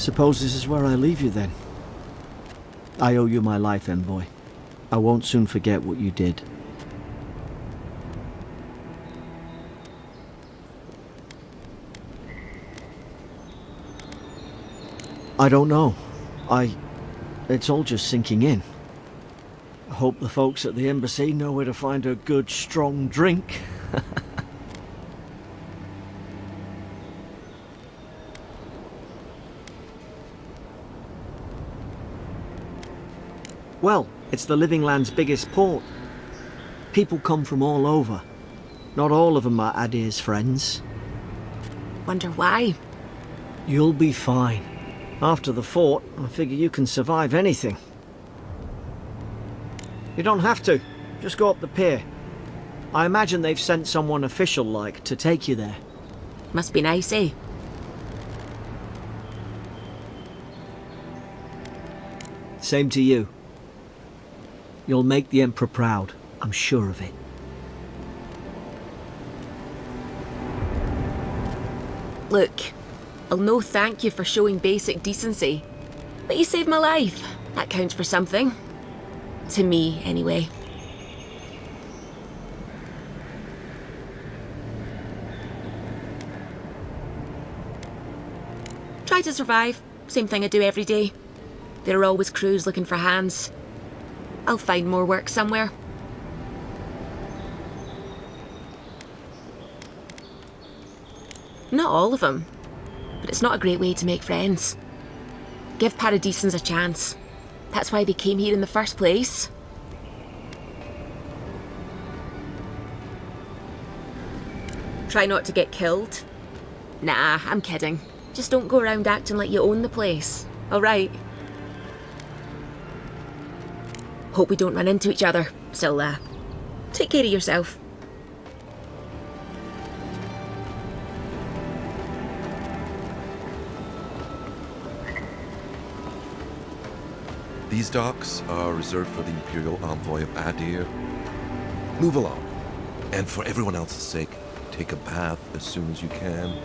Suppose this is where I leave you then. I owe you my life, envoy. I won't soon forget what you did. I don't know. It's all just sinking in. I hope the folks at the embassy know where to find a good, strong drink. Well, it's the Living Land's biggest port. People come from all over. Not all of them are Adir's friends. Wonder why? You'll be fine. After the fort, I figure you can survive anything. You don't have to. Just go up the pier. I imagine they've sent someone official-like to take you there. Must be nice, eh? Same to you. You'll make the Emperor proud, I'm sure of it. Look, I'll no thank you for showing basic decency. But you saved my life. That counts for something. To me, anyway. Try to survive. Same thing I do every day. There are always crews looking for hands. I'll find more work somewhere. Not all of them, but it's not a great way to make friends. Give Paradisans a chance. That's why they came here in the first place. Try not to get killed. Nah, I'm kidding. Just don't go around acting like you own the place, alright? Hope we don't run into each other. Still, take care of yourself. These docks are reserved for the Imperial Envoy of Adir. Move along. And for everyone else's sake, take a bath as soon as you can.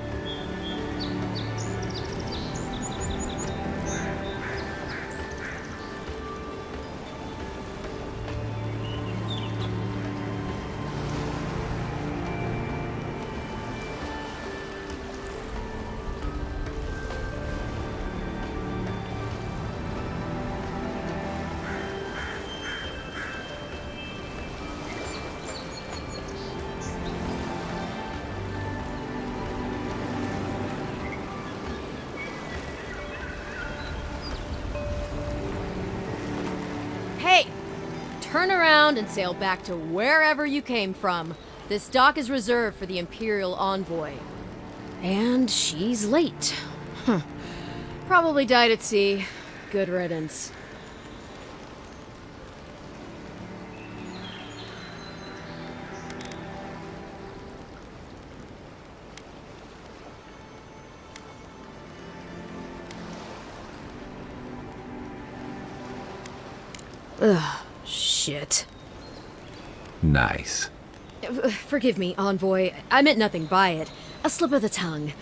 Turn around and sail back to wherever you came from. This dock is reserved for the Imperial Envoy. And she's late. Probably died at sea. Good riddance. Ugh. Shit. Nice. Forgive me, Envoy. I meant nothing by it. A slip of the tongue.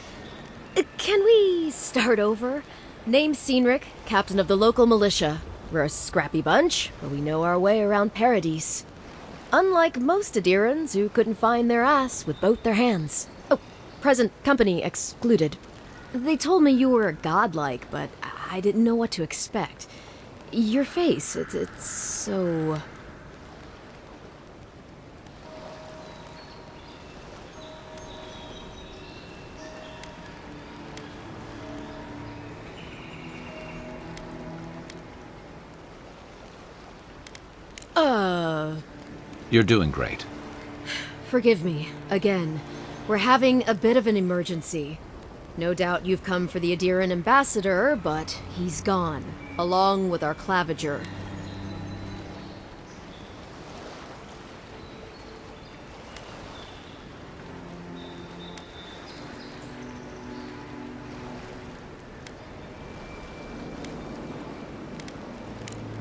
Can we start over? Name's Cynric, captain of the local militia. We're a scrappy bunch, but we know our way around Paradis. Unlike most Adirans who couldn't find their ass with both their hands. Oh, present company excluded. They told me you were godlike, but I didn't know what to expect. Your face, it's so... You're doing great. Forgive me, again. We're having a bit of an emergency. No doubt you've come for the Adiran ambassador, but he's gone, along with our claviger.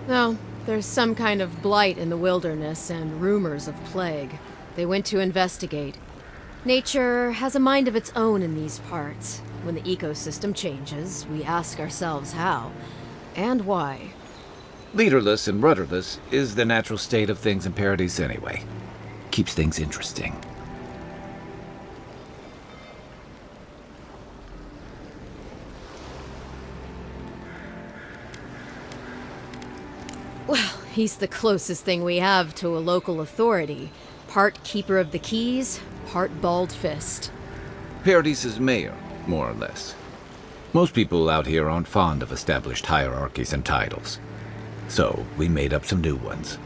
No, there's some kind of blight in the wilderness and rumors of plague. They went to investigate. Nature has a mind of its own in these parts. When the ecosystem changes, we ask ourselves how and why. Leaderless and rudderless is the natural state of things in Paradis anyway. Keeps things interesting. Well, he's the closest thing we have to a local authority. Part keeper of the keys, part bald fist. Paradis' mayor, more or less. Most people out here aren't fond of established hierarchies and titles. So, we made up some new ones.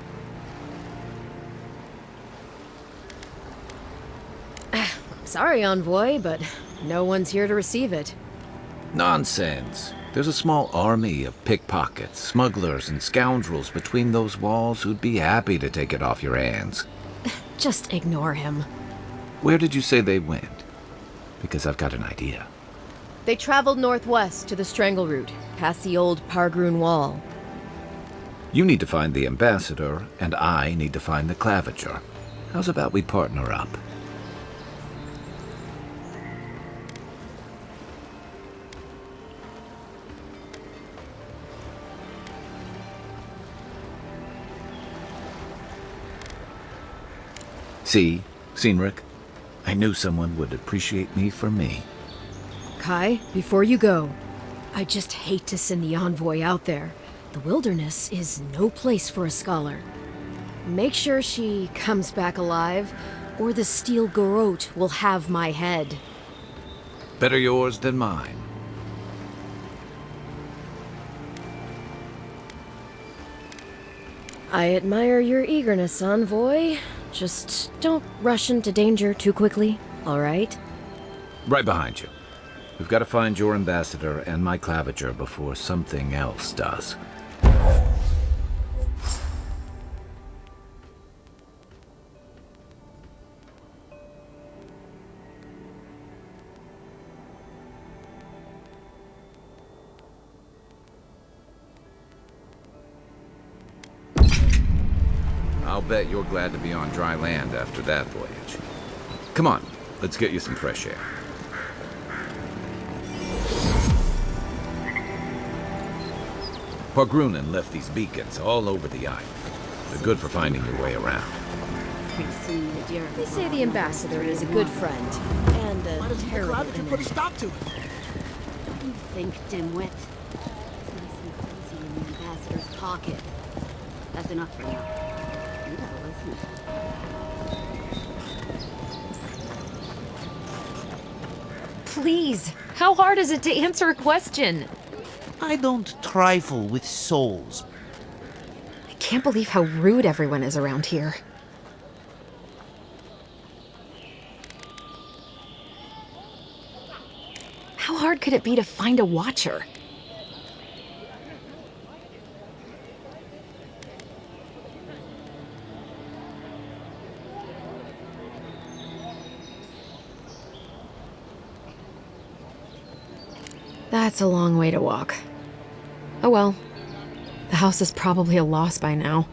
Sorry, Envoy, but no one's here to receive it. Nonsense. There's a small army of pickpockets, smugglers, and scoundrels between those walls who'd be happy to take it off your hands. Just ignore him. Where did you say they went? Because I've got an idea. They traveled northwest to the Strangle Route, past the old Pargroon Wall. You need to find the ambassador, and I need to find the claviger. How's about we partner up? See, Cynric, I knew someone would appreciate me for me. Kai, before you go, I just hate to send the Envoy out there. The wilderness is no place for a scholar. Make sure she comes back alive, or the Steel Garrote will have my head. Better yours than mine. I admire your eagerness, Envoy. Just don't rush into danger too quickly, all right? Right behind you. We've got to find your ambassador and my claviger before something else does. I'll bet you're glad to be on dry land after that voyage. Come on, let's get you some fresh air. Pargrunen left these beacons all over the island. They're good for finding your way around. They say the ambassador is a good friend, and a terrible enemy. Put a stop to it. You think, dimwit? Citizen currency in the ambassador's pocket. That's enough for now. You gotta listen. Please, how hard is it to answer a question? I don't trifle with souls. I can't believe how rude everyone is around here. How hard could it be to find a watcher? That's a long way to walk. Oh well. The house is probably a loss by now.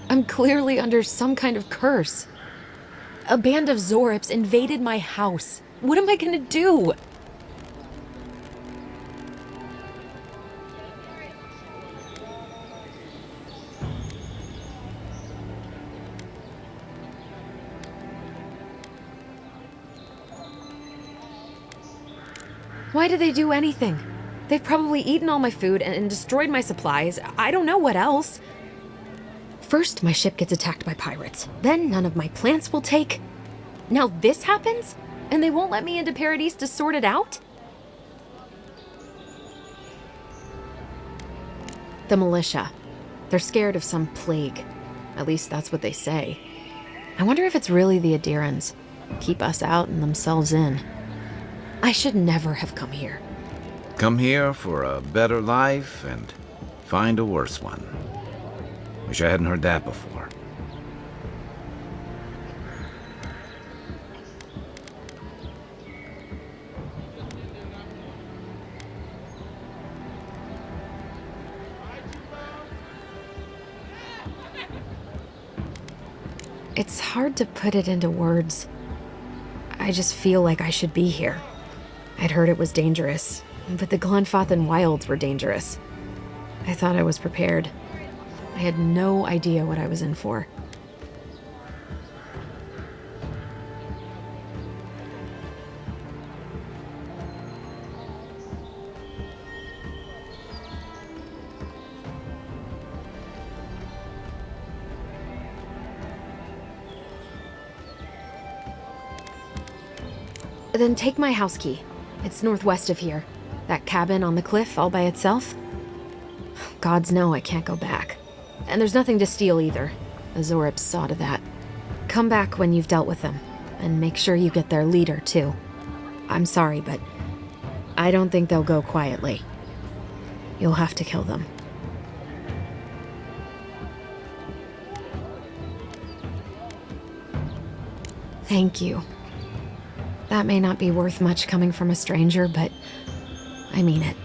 I'm clearly under some kind of curse. A band of Zorips invaded my house. What am I gonna do? Why did they do anything? They've probably eaten all my food and destroyed my supplies. I don't know what else. First, my ship gets attacked by pirates. Then none of my plants will take. Now this happens? And they won't let me into Paradis to sort it out? The militia. They're scared of some plague. At least that's what they say. I wonder if it's really the Adirans. Keep us out and themselves in. I should never have come here. Come here for a better life and find a worse one. Wish I hadn't heard that before. It's hard to put it into words. I just feel like I should be here. I'd heard it was dangerous, but the Glenfathan wilds were dangerous. I thought I was prepared. I had no idea what I was in for. Then take my house key. It's northwest of here. That cabin on the cliff all by itself. Gods know I can't go back. And there's nothing to steal either. The Zoribs saw to that. Come back when you've dealt with them, and make sure you get their leader, too. I'm sorry, but I don't think they'll go quietly. You'll have to kill them. Thank you. That may not be worth much coming from a stranger, but I mean it.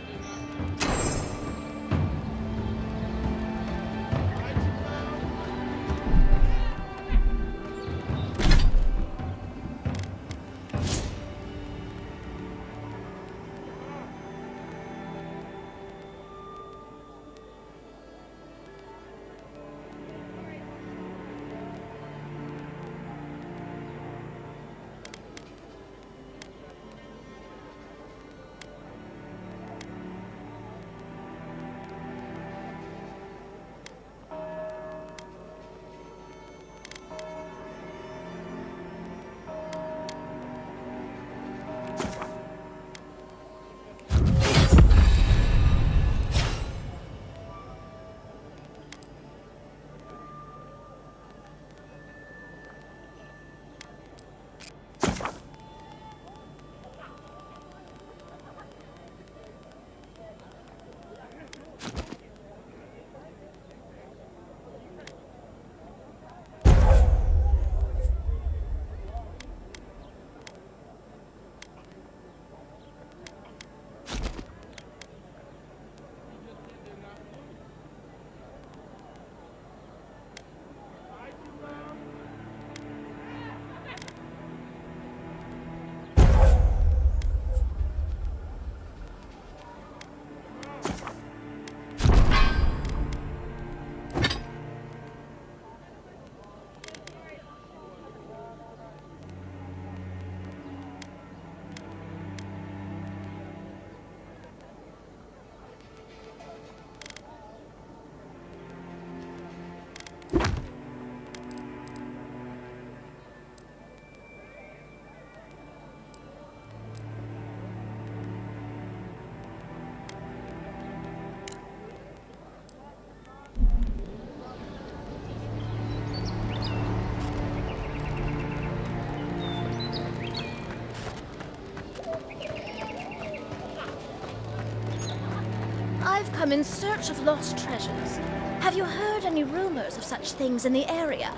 I've come in search of lost treasures. Have you heard any rumors of such things in the area?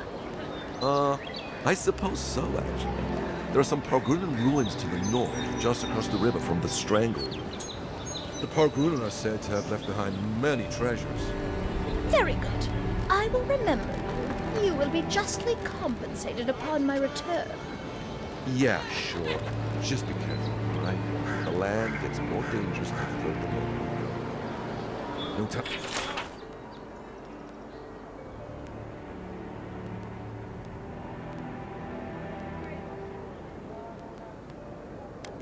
I suppose so, actually. There are some Pargrunan ruins to the north, just across the river from the Strangle route. The Pargrunan are said to have left behind many treasures. Very good. I will remember you. You will be justly compensated upon my return. Yeah, sure. Just be careful, all right? The land gets more dangerous after the more. No time.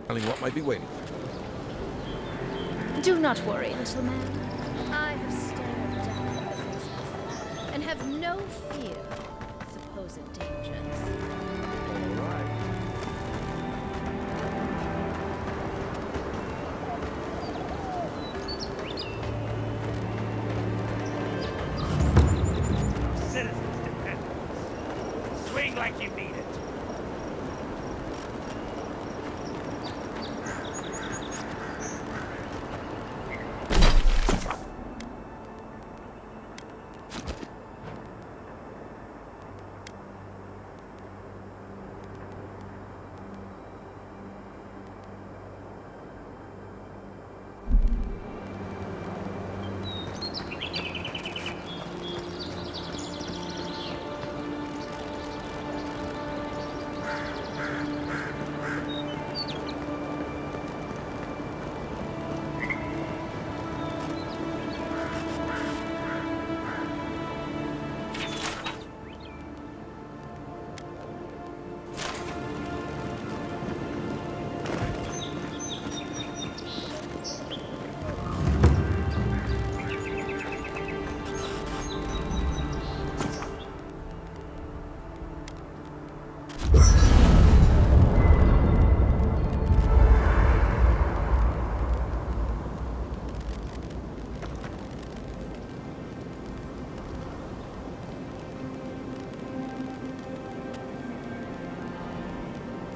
Telling what might be waiting for you. Do not worry, little man. I have stared death in the face before, and have no fear of supposed dangers. All right. Citizens depend on us. Swing like you mean it.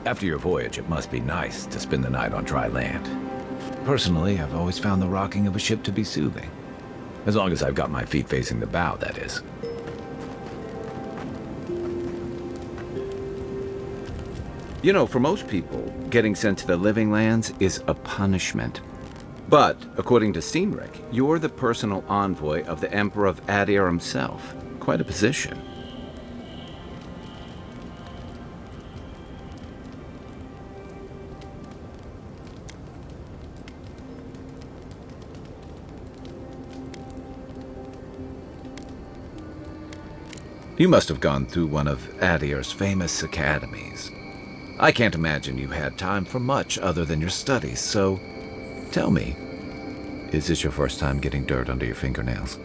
After your voyage, it must be nice to spend the night on dry land. Personally, I've always found the rocking of a ship to be soothing. As long as I've got my feet facing the bow, that is. You know, for most people, getting sent to the living lands is a punishment. But, according to Steenrick, you're the personal envoy of the Emperor of Adir himself. Quite a position. You must have gone through one of Adir's famous academies. I can't imagine you had time for much other than your studies, so tell me, is this your first time getting dirt under your fingernails?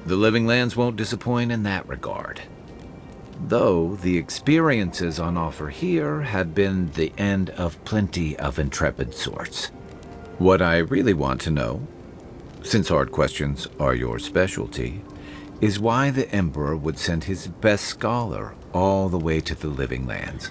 The living lands won't disappoint in that regard. Though the experiences on offer here had been the end of plenty of intrepid sorts. What I really want to know, since hard questions are your specialty, is why the Emperor would send his best scholar all the way to the living lands.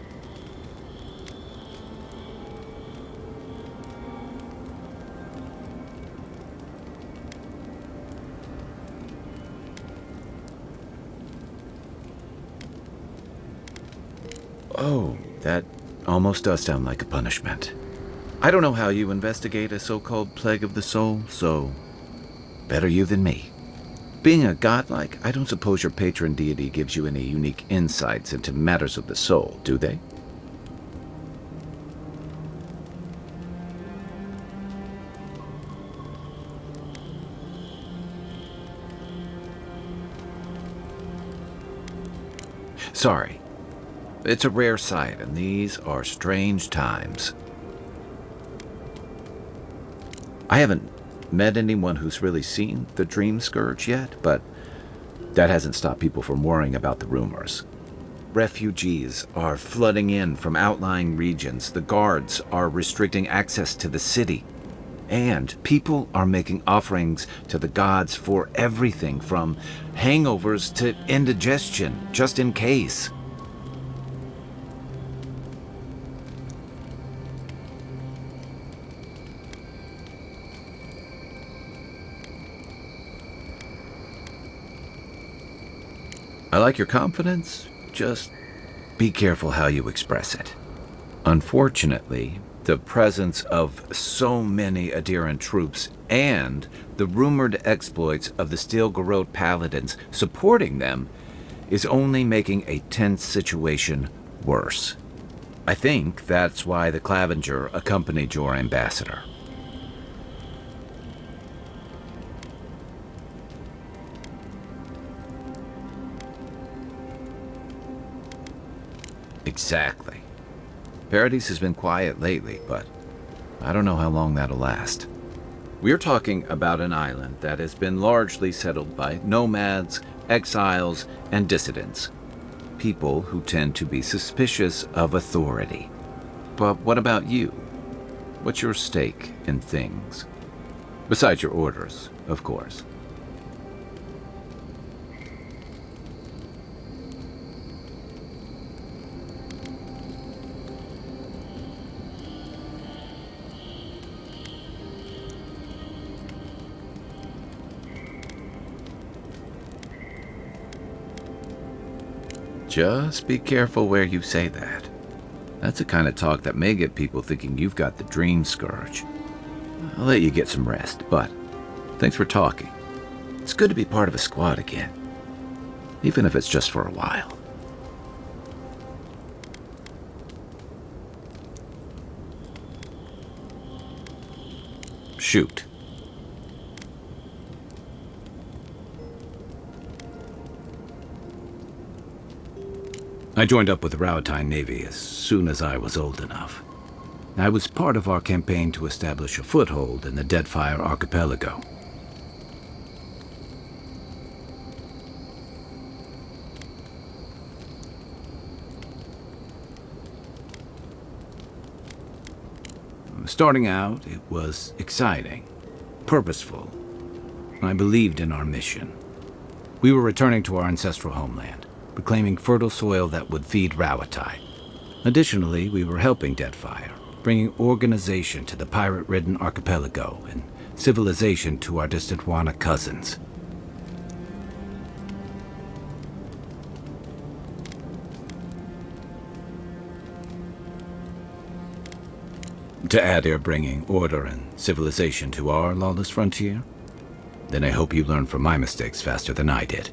Oh, that almost does sound like a punishment. I don't know how you investigate a so-called plague of the soul, so better you than me. Being a godlike, I don't suppose your patron deity gives you any unique insights into matters of the soul, do they? Sorry. It's a rare sight, and these are strange times. I haven't met anyone who's really seen the Dream Scourge yet, but that hasn't stopped people from worrying about the rumors. Refugees are flooding in from outlying regions. The guards are restricting access to the city. And people are making offerings to the gods for everything from hangovers to indigestion, just in case. I like your confidence, just be careful how you express it. Unfortunately, the presence of so many adherent troops and the rumored exploits of the Steel Garrote paladins supporting them is only making a tense situation worse. I think that's why the Clavenger accompanied your ambassador. Exactly. Paradis has been quiet lately, but I don't know how long that'll last. We're talking about an island that has been largely settled by nomads, exiles, and dissidents. People who tend to be suspicious of authority. But what about you? What's your stake in things? Besides your orders, of course. Just be careful where you say that. That's the kind of talk that may get people thinking you've got the Dream Scourge. I'll let you get some rest, but thanks for talking. It's good to be part of a squad again, even if it's just for a while. Shoot. I joined up with the Rautine Navy as soon as I was old enough. I was part of our campaign to establish a foothold in the Deadfire Archipelago. Starting out, it was exciting, purposeful. I believed in our mission. We were returning to our ancestral homeland, reclaiming fertile soil that would feed Rawatai. Additionally, we were helping Deadfire, bringing organization to the pirate-ridden archipelago and civilization to our distant Wana cousins. To add, you're bringing order and civilization to our lawless frontier? Then I hope you learn from my mistakes faster than I did.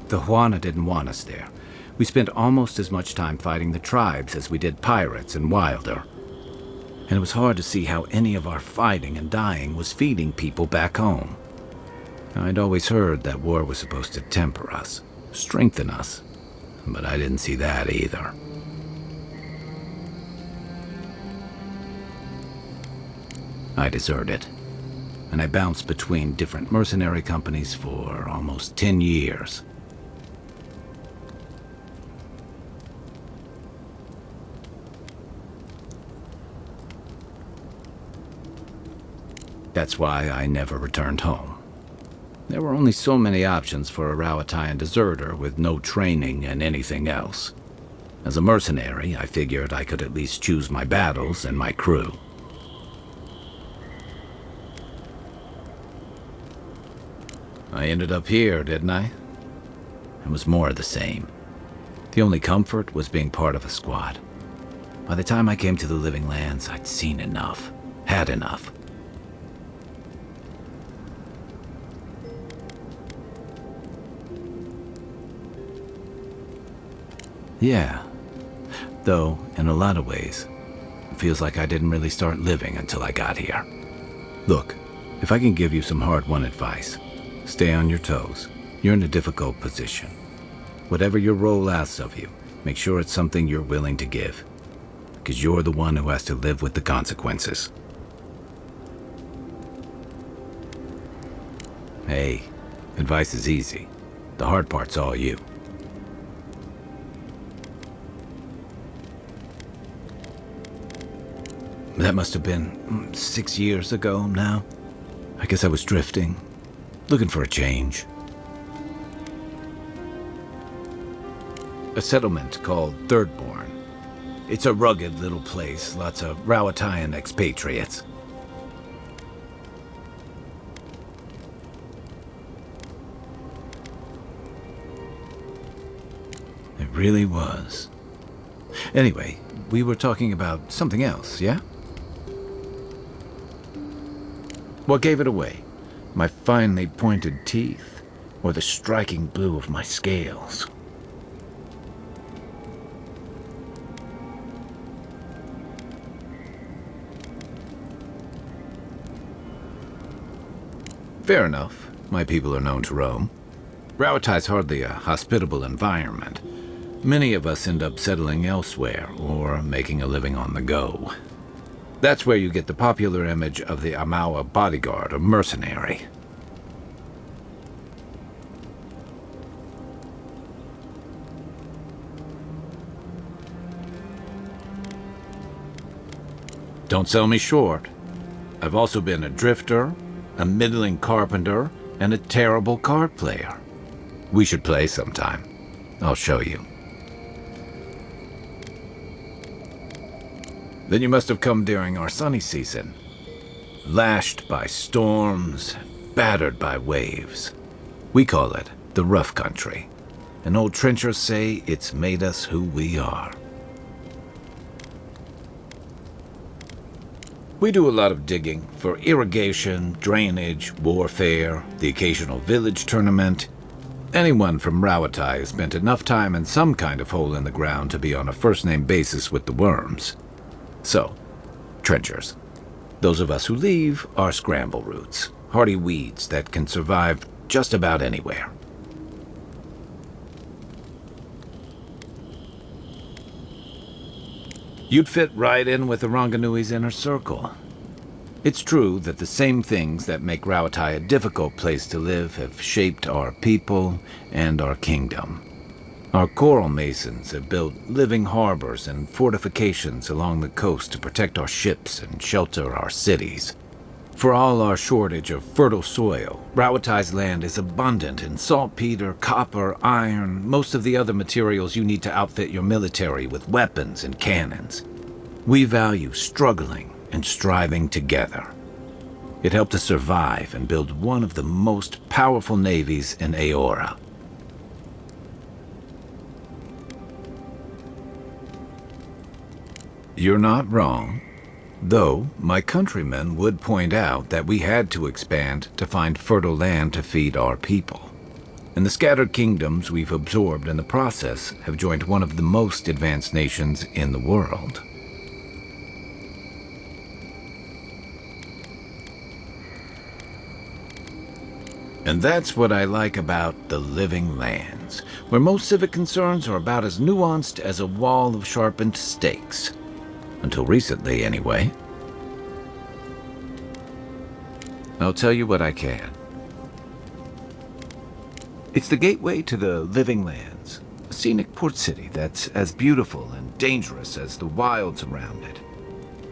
The Huana didn't want us there. We spent almost as much time fighting the tribes as we did pirates and Wilder. And it was hard to see how any of our fighting and dying was feeding people back home. I'd always heard that war was supposed to temper us, strengthen us, but I didn't see that either. I deserted, and I bounced between different mercenary companies for almost 10 years. That's why I never returned home. There were only so many options for a Rawatayan deserter with no training and anything else. As a mercenary, I figured I could at least choose my battles and my crew. I ended up here, didn't I? It was more of the same. The only comfort was being part of a squad. By the time I came to the Living Lands, I'd seen enough, had enough. Yeah, though in a lot of ways, it feels like I didn't really start living until I got here. Look, if I can give you some hard-won advice, stay on your toes. You're in a difficult position. Whatever your role asks of you, make sure it's something you're willing to give, because you're the one who has to live with the consequences. Hey, advice is easy. The hard part's all you. That must have been 6 years ago now. I guess I was drifting, looking for a change. A settlement called Thirdborn. It's a rugged little place, lots of Rawatayan expatriates. It really was. Anyway, we were talking about something else, yeah? What gave it away? My finely pointed teeth, or the striking blue of my scales? Fair enough. My people are known to roam. Rawatai's hardly a hospitable environment. Many of us end up settling elsewhere, or making a living on the go. That's where you get the popular image of the Amawa bodyguard or mercenary. Don't sell me short. I've also been a drifter, a middling carpenter, and a terrible card player. We should play sometime. I'll show you. Then you must have come during our sunny season. Lashed by storms, battered by waves. We call it the rough country. And old trenchers say it's made us who we are. We do a lot of digging for irrigation, drainage, warfare, the occasional village tournament. Anyone from Rawatai has spent enough time in some kind of hole in the ground to be on a first-name basis with the worms. So, trenchers. Those of us who leave are scramble roots, hardy weeds that can survive just about anywhere. You'd fit right in with the Ranganui's inner circle. It's true that the same things that make Rawatai a difficult place to live have shaped our people and our kingdom. Our coral masons have built living harbors and fortifications along the coast to protect our ships and shelter our cities. For all our shortage of fertile soil, Rowatai's land is abundant in saltpeter, copper, iron, most of the other materials you need to outfit your military with weapons and cannons. We value struggling and striving together. It helped us survive and build one of the most powerful navies in Aora. You're not wrong. Though, my countrymen would point out that we had to expand to find fertile land to feed our people. And the scattered kingdoms we've absorbed in the process have joined one of the most advanced nations in the world. And that's what I like about the Living Lands, where most civic concerns are about as nuanced as a wall of sharpened stakes. Until recently, anyway. I'll tell you what I can. It's the gateway to the Living Lands, a scenic port city that's as beautiful and dangerous as the wilds around it.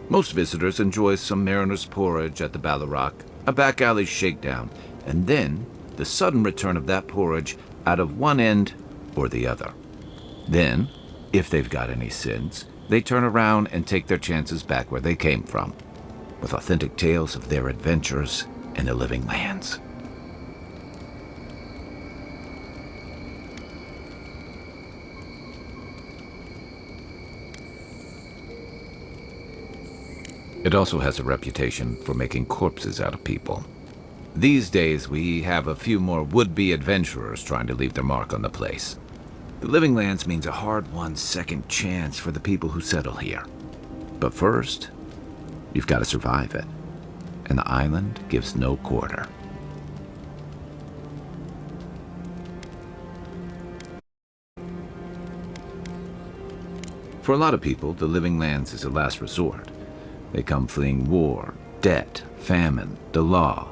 Most visitors enjoy some mariner's porridge at the Ballarock, a back alley shakedown, and then the sudden return of that porridge out of one end or the other. Then, if they've got any sense, they turn around and take their chances back where they came from, with authentic tales of their adventures in the Living Lands. It also has a reputation for making corpses out of people. These days, we have a few more would-be adventurers trying to leave their mark on the place. The Living Lands means a hard-won second chance for the people who settle here. But first, you've got to survive it. And the island gives no quarter. For a lot of people, the Living Lands is a last resort. They come fleeing war, debt, famine, the law.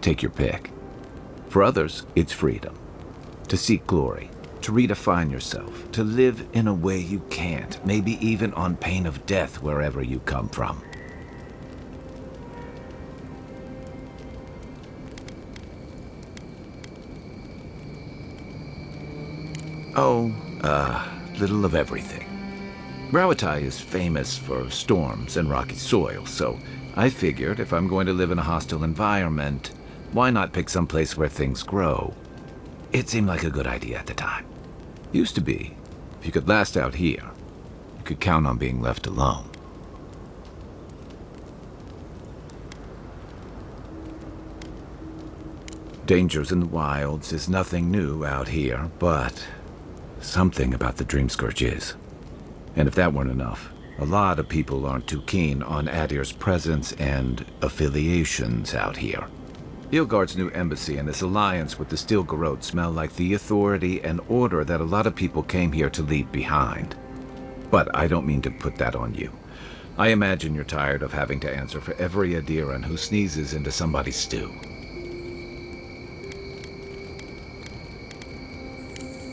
Take your pick. For others, it's freedom. To seek glory. To redefine yourself, to live in a way you can't, maybe even on pain of death wherever you come from. Little of everything. Rawatai is famous for storms and rocky soil, so I figured if I'm going to live in a hostile environment, why not pick some place where things grow? It seemed like a good idea at the time. Used to be, if you could last out here, you could count on being left alone. Dangers in the wilds is nothing new out here, but something about the Dream Scourge is. And if that weren't enough, a lot of people aren't too keen on Adir's presence and affiliations out here. Ilgard's new embassy and his alliance with the Steel Garrote smell like the authority and order that a lot of people came here to leave behind. But I don't mean to put that on you. I imagine you're tired of having to answer for every Adiran who sneezes into somebody's stew.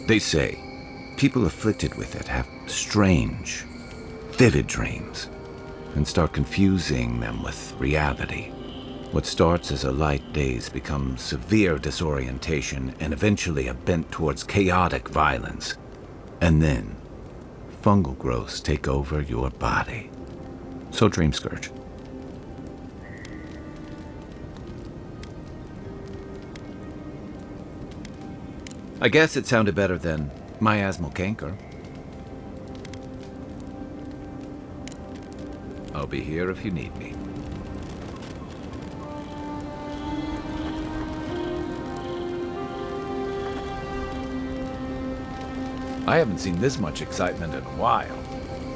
They say people afflicted with it have strange, vivid dreams and start confusing them with reality. What starts as a light daze becomes severe disorientation and eventually a bent towards chaotic violence. And then, fungal growths take over your body. So Dream Scourge. I guess it sounded better than miasmal canker. I'll be here if you need me. I haven't seen this much excitement in a while.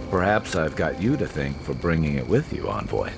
Perhaps I've got you to thank for bringing it with you, Envoy.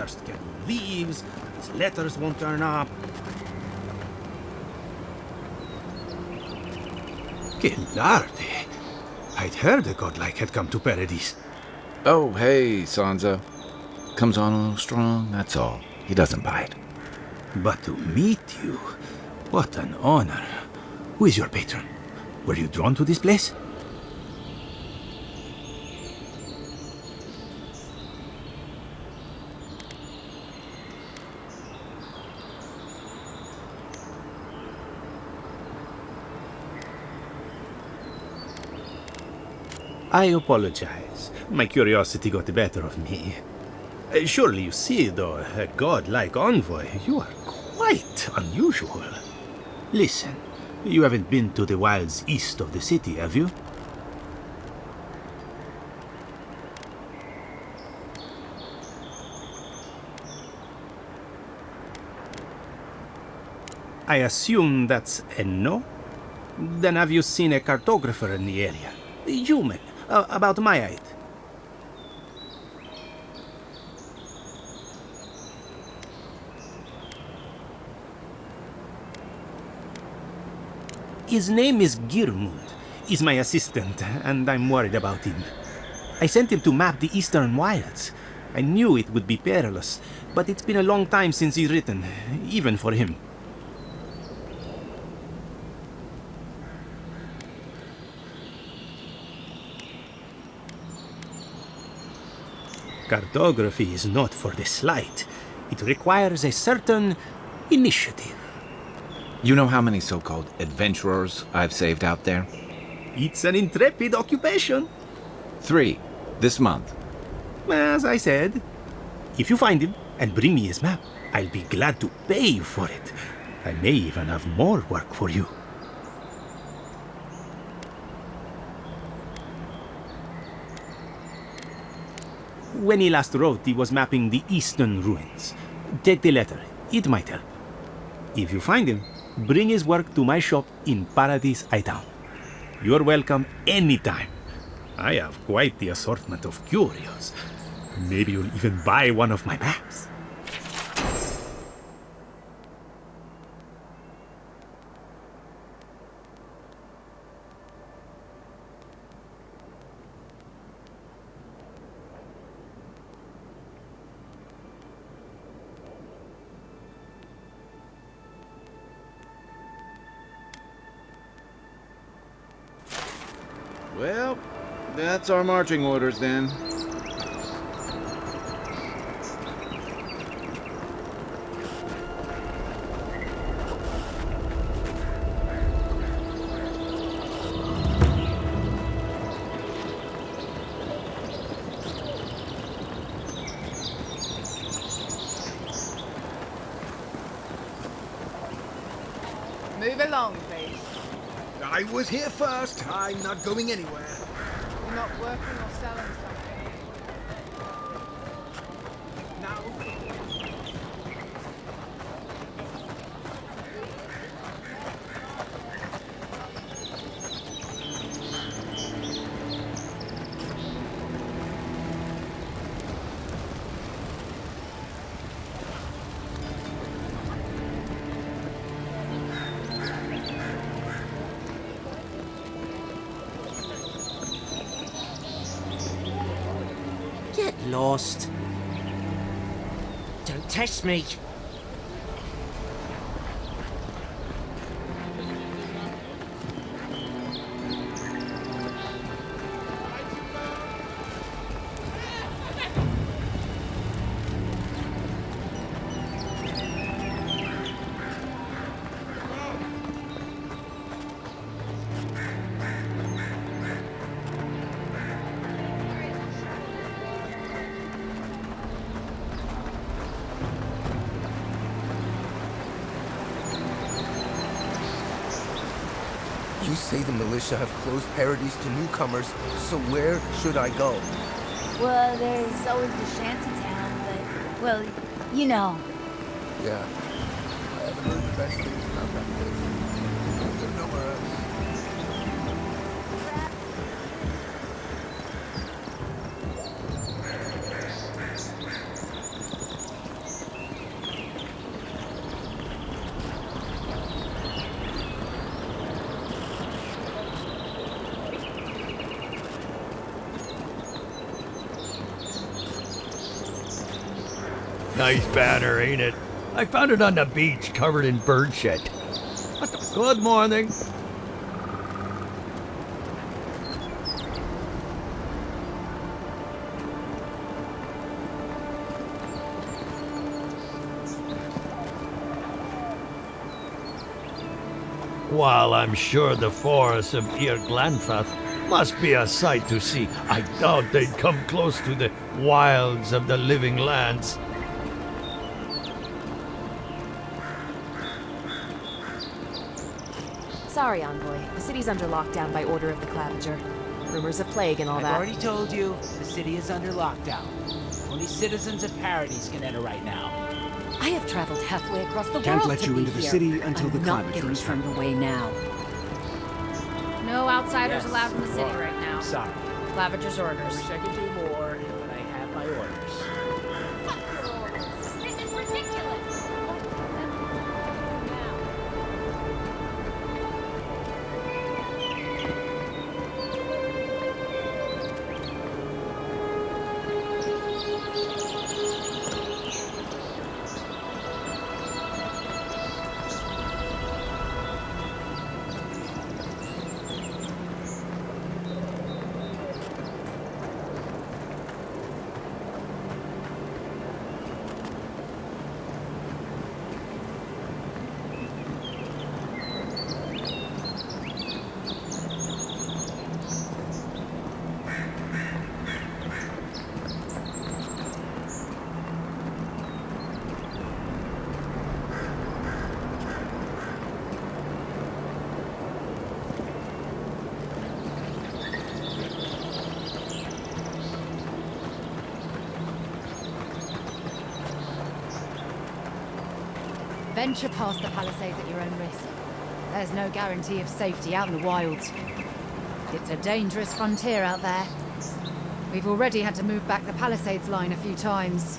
first get leaves, his letters won't turn up. Que larde! I'd heard a godlike had come to Paradis. Oh, hey, Sansa. Comes on a little strong, that's all. He doesn't bite. But to meet you, what an honor. Who is your patron? Were you drawn to this place? I apologize. My curiosity got the better of me. Surely you see, though, a god-like envoy, you are quite unusual. Listen, you haven't been to the wilds east of the city, have you? I assume that's a no? Then have you seen a cartographer in the area? Human, about my height. His name is Girmund. He's my assistant, and I'm worried about him. I sent him to map the eastern wilds. I knew it would be perilous, but it's been a long time since he's written, even for him. Cartography is not for the slight. It requires a certain initiative. You know how many so-called adventurers I've saved out there? It's an intrepid occupation. 3, this month. As I said, if you find him and bring me his map, I'll be glad to pay you for it. I may even have more work for you. When he last wrote, he was mapping the eastern ruins. Take the letter. It might help. If you find him, bring his work to my shop in Paradis Town. You're welcome anytime. I have quite the assortment of curios. Maybe you'll even buy one of my maps. Well, that's our marching orders then. Move along, please. I was here first. I'm not going anywhere. You're not working or selling something. Now. Get lost. Don't test me. You say the militia have closed Paradis to newcomers, so where should I go? Well, there's always the shanty town, but, well, you know. Yeah. I haven't heard the best things about that place. I'll go nowhere else. Nice banner, ain't it? I found it on the beach, covered in bird shit. Good morning. While I'm sure the forests of Irglanfath must be a sight to see, I doubt they'd come close to the wilds of the living lands. Sorry, Envoy. The city's under lockdown by order of the Clavager. Rumors of plague and all I've that. already told you, the city is under lockdown. Only citizens of Paradis can enter right now. I have traveled halfway across the Can't world let to you be into the here. city until I'm the not Clavager getting is turned away now. No outsiders Yes, allowed in the city you are. right now. Sorry. Clavager's orders. Wish I could do more, but I have my orders. Fuck your orders. This is ridiculous. Venture past the palisades at your own risk. There's no guarantee of safety out in the wilds. It's a dangerous frontier out there. We've already had to move back the palisades line a few times.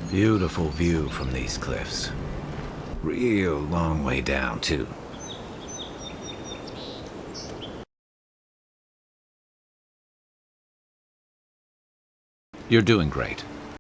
Beautiful view from these cliffs. Real long way down, too. You're doing great.